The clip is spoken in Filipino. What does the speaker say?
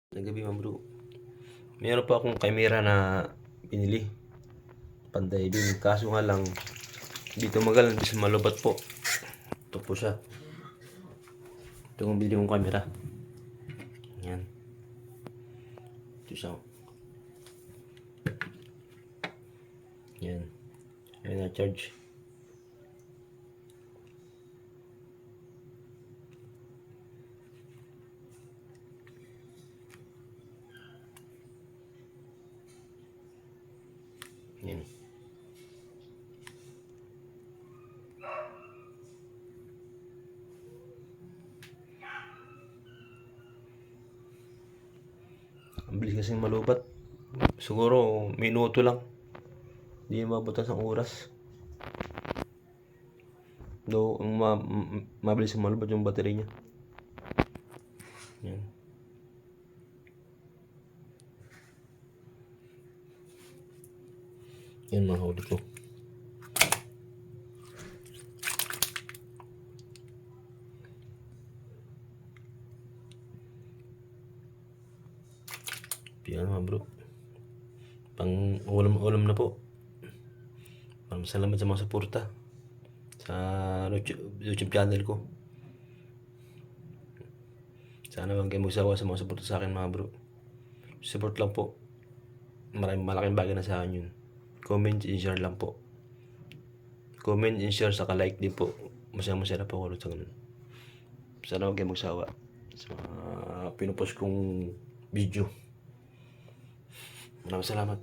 Nagabi mga bro. Meron pa akong camera na pinili. Pan-diving. Kaso nga lang, hindi tumagal. Hindi malubat po. Ito po siya. Ito yung bili kong camera. Yan. Ito siya. Yan. Yan na charge. Yan. Ang bilis kasing malubat. Siguro minuto lang. Hindi mabutan sa oras. Do, mabilis malubat yung battery niya. Yan. Yan mga huli ko. Yan mga bro. Pang ulam na po. Salamat sa mga suporta sa YouTube channel ko. Sana huwag kayo magsawa sa mga suporta sa akin mga bro. Support lang po. Malaking bagay na sa akin yun. Comment and share lang po. Comment and share saka like din po. Masaya po ako sa ganun. Sana huwag kayo magsawa sa mga pinupost kong video. Maraming salamat.